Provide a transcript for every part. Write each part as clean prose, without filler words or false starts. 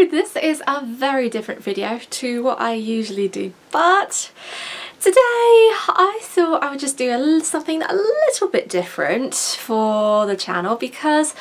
So this is a very different video to what I usually do, but today I thought I would just do something a little bit different for the channel because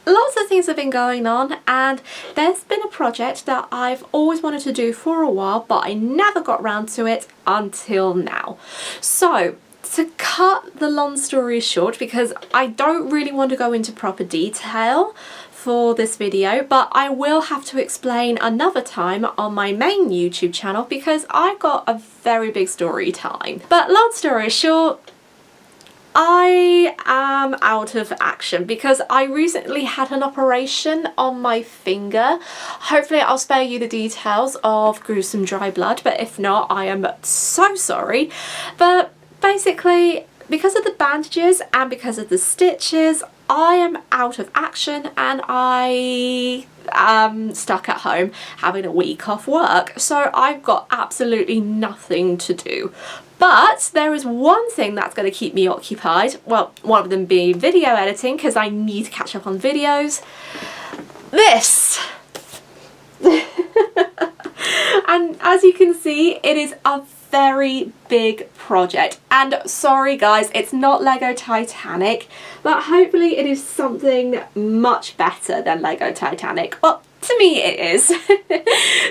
lots of things have been going on and there's been a project that I've always wanted to do for a while, but I never got round to it until now. So to cut the long story short, because I don't really want to go into proper detail for this video, but I will have to explain another time on my main YouTube channel because I've got a very big story time. But long story short, I am out of action because I recently had an operation on my finger. Hopefully I'll spare you the details of gruesome dry blood, but if not, I am so sorry. But basically, because of the bandages and because of the stitches, I am out of action and I am stuck at home having a week off work. So I've got absolutely nothing to do. But there is one thing that's going to keep me occupied. Well, one of them being video editing because I need to catch up on videos. This! And as you can see, it is a very big project, and sorry guys, it's not LEGO Titanic, but hopefully it is something much better than LEGO Titanic. Well, to me it is.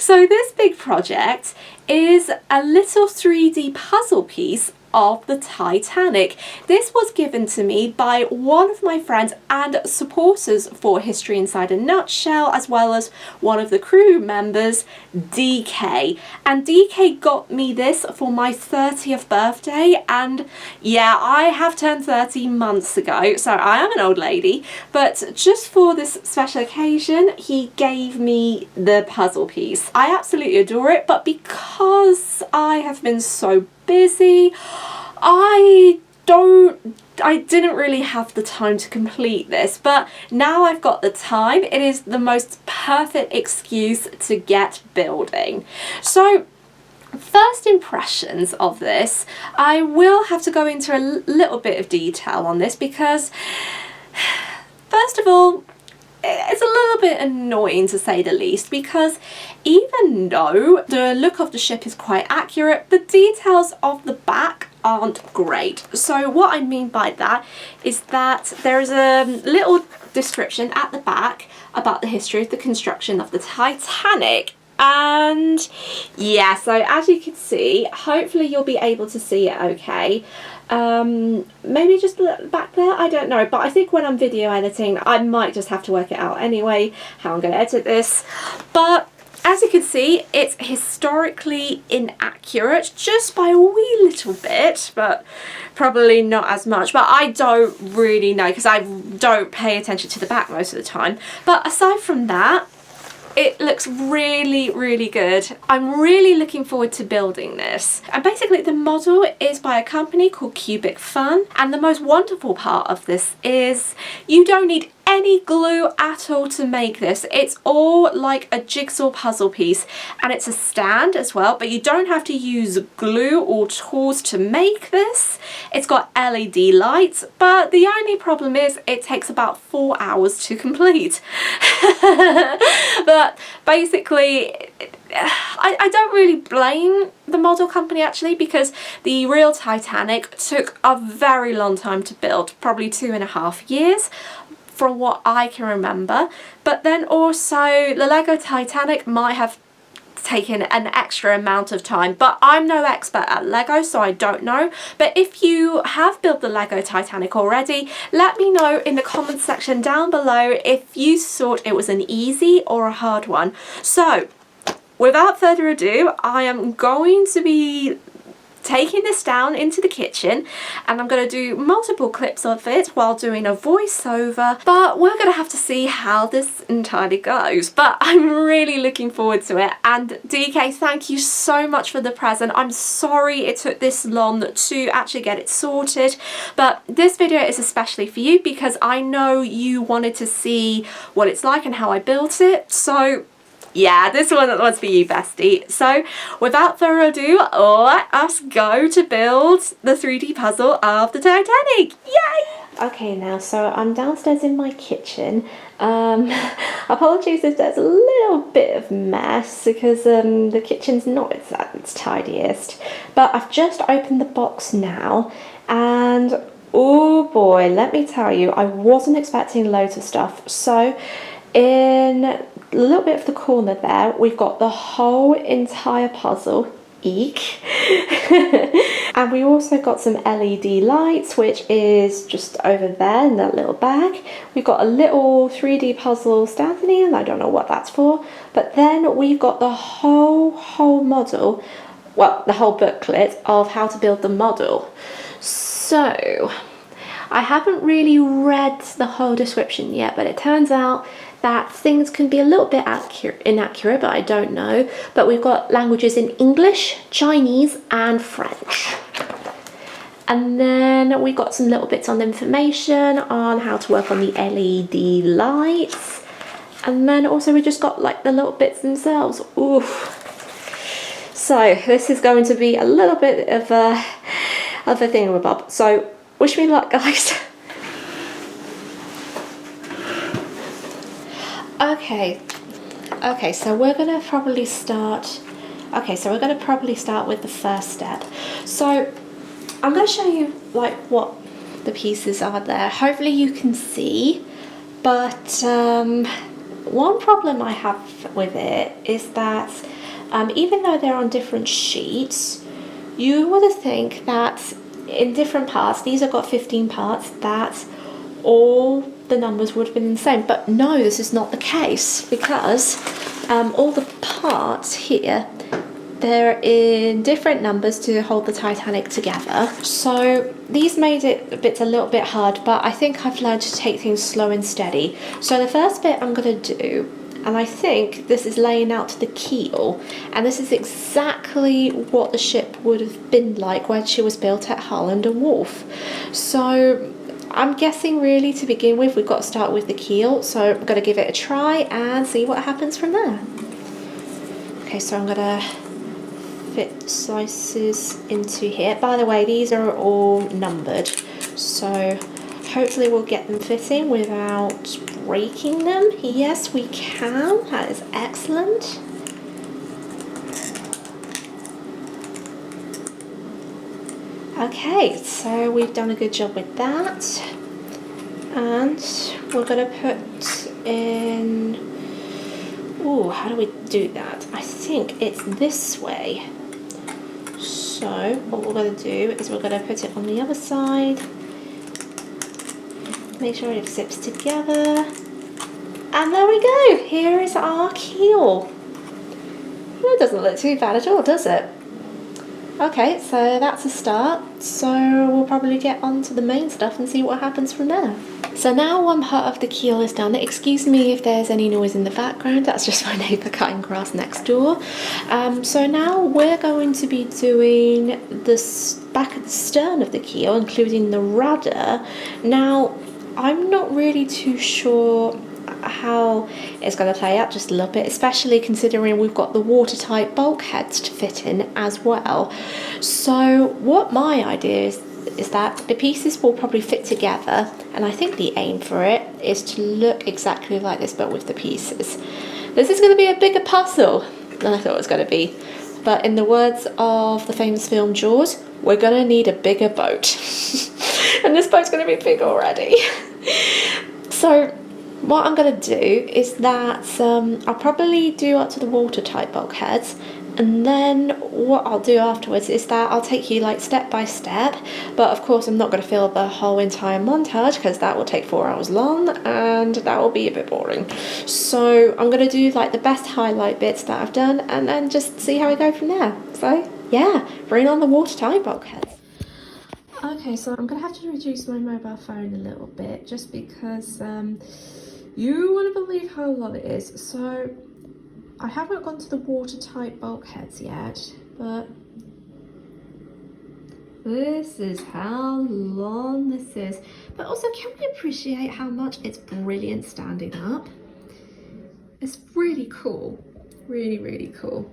So this big project is a little 3D puzzle piece of the Titanic. This was given to me by one of my friends and supporters for History Inside a Nutshell, as well as one of the crew members, DK. And DK got me this for my 30th birthday, and yeah, I have turned 30 months ago, so I am an old lady, but just for this special occasion, he gave me the puzzle piece. I absolutely adore it, but because I have been so busy, I didn't really have the time to complete this, but now I've got the time. It is the most perfect excuse to get building. So first impressions of this, I will have to go into a little bit of detail on this because first of all, it's a little bit annoying to say the least, because even though the look of the ship is quite accurate, the details of the back aren't great. So what I mean by that is that there is a little description at the back about the history of the construction of the Titanic. And yeah, so as you can see, hopefully you'll be able to see it okay. Maybe just back there, I don't know, but I think when I'm video editing I might just have to work it out anyway, how I'm going to edit this. But as you can see, it's historically inaccurate just by a wee little bit, but probably not as much, but I don't really know because I don't pay attention to the back most of the time. But aside from that, it looks really, really good. I'm really looking forward to building this. And basically the model is by a company called Cubic Fun. And the most wonderful part of this is you don't need any glue at all to make this. It's all like a jigsaw puzzle piece, and it's a stand as well, but you don't have to use glue or tools to make this. It's got LED lights, but the only problem is it takes about 4 hours to complete. But basically, I don't really blame the model company actually, because the real Titanic took a very long time to build, probably 2.5 years from what I can remember. But then also the LEGO Titanic might have taken an extra amount of time, but I'm no expert at LEGO, so I don't know. But if you have built the LEGO Titanic already, let me know in the comments section down below if you thought it was an easy or a hard one. So without further ado, I am going to be taking this down into the kitchen, and I'm going to do multiple clips of it while doing a voiceover, but we're going to have to see how this entirely goes. But I'm really looking forward to it, and DK, thank you so much for the present. I'm sorry it took this long to actually get it sorted, but this video is especially for you because I know you wanted to see what it's like and how I built it. So yeah, this one was for you, bestie. So without further ado, let us go to build the 3D puzzle of the Titanic. Yay! Okay, now, so I'm downstairs in my kitchen. Apologies if there's a little bit of mess because the kitchen's not at its tidiest. But I've just opened the box now, and oh boy, let me tell you, I wasn't expecting loads of stuff. So in a little bit of the corner there, we've got the whole entire puzzle. Eek. And we also got some LED lights, which is just over there in that little bag. We've got a little 3D puzzle standing in, I don't know what that's for. But then we've got the whole model, well, the whole booklet of how to build the model. So I haven't really read the whole description yet, but it turns out that things can be a little bit inaccurate, but I don't know. But we've got languages in English, Chinese, and French. And then we got some little bits on information on how to work on the LED lights. And then also we just got like the little bits themselves. Ooh. So this is going to be a little bit of a thingamabob. So wish me luck, guys. Okay, so we're gonna probably start. Okay, so we're gonna probably start with the first step. So I'm gonna show you like what the pieces are there. Hopefully you can see, but one problem I have with it is that even though they're on different sheets, you would think that in different parts, these have got 15 parts, that all the numbers would have been the same. But no, this is not the case, because all the parts here, they're in different numbers to hold the Titanic together. So these made it a little bit hard, but I think I've learned to take things slow and steady. So the first bit I'm going to do, and I think this is laying out the keel, and this is exactly what the ship would have been like when she was built at Harland and Wolff. So I'm guessing really to begin with we've got to start with the keel, so I'm going to give it a try and see what happens from there. Okay, so I'm going to fit slices into here. By the way, these are all numbered, so hopefully we'll get them fitting without breaking them. Yes, we can. That is excellent. Okay, so we've done a good job with that, and we're going to put in, ooh, how do we do that? I think it's this way. So what we're going to do is we're going to put it on the other side, make sure it zips together, and there we go, here is our keel. It doesn't look too bad at all, does it? Okay, so that's a start, so we'll probably get on to the main stuff and see what happens from there. So now one part of the keel is done. Excuse me if there's any noise in the background, that's just my neighbour cutting grass next door. So now we're going to be doing this back at the stern of the keel, including the rudder. Now, I'm not really too sure how it's going to play out just a little bit, especially considering we've got the watertight bulkheads to fit in as well. So what my idea is that the pieces will probably fit together, and I think the aim for it is to look exactly like this but with the pieces. This is going to be a bigger puzzle than I thought it was going to be, but in the words of the famous film Jaws, we're going to need a bigger boat. And this boat's going to be big already. So what I'm going to do is that I'll probably do up to the watertight bulkheads, and then what I'll do afterwards is that I'll take you like step by step, but of course I'm not going to film the whole entire montage because that will take 4 hours long and that will be a bit boring. So I'm going to do like the best highlight bits that I've done and then just see how we go from there. So yeah, bring on the watertight bulkheads. Okay, so I'm going to have to reduce my mobile phone a little bit just because you wouldn't believe how long it is. So I haven't gone to the watertight bulkheads yet, but this is how long this is. But also, can we appreciate how much it's brilliant standing up? It's really cool, really, really cool.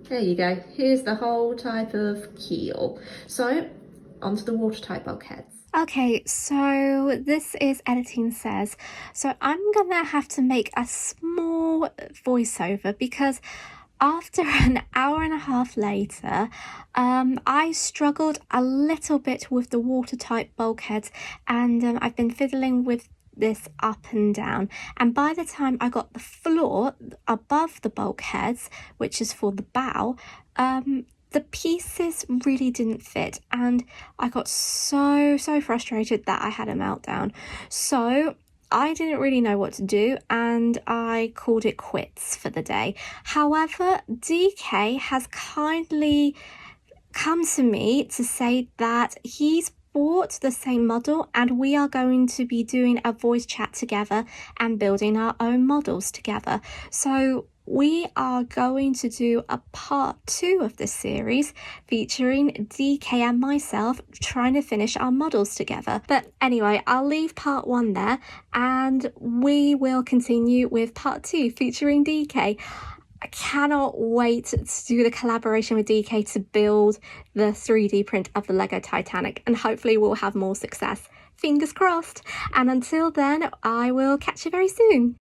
There you go, here's the whole type of keel. So onto the watertight bulkheads. Okay, so this is Editing Says. So I'm gonna have to make a small voiceover because after an hour and a half later, I struggled a little bit with the watertight bulkheads, and I've been fiddling with this up and down, and by the time I got the floor above the bulkheads, which is for the bow, the pieces really didn't fit, and I got so frustrated that I had a meltdown. So I didn't really know what to do, and I called it quits for the day. However, DK has kindly come to me to say that he's bought the same model and we are going to be doing a voice chat together and building our own models together. So we are going to do a part 2 of this series featuring DK and myself trying to finish our models together. But anyway, I'll leave part 1 there and we will continue with part 2 featuring DK. I cannot wait to do the collaboration with DK to build the 3D print of the LEGO Titanic, and hopefully we'll have more success. Fingers crossed. And until then, I will catch you very soon.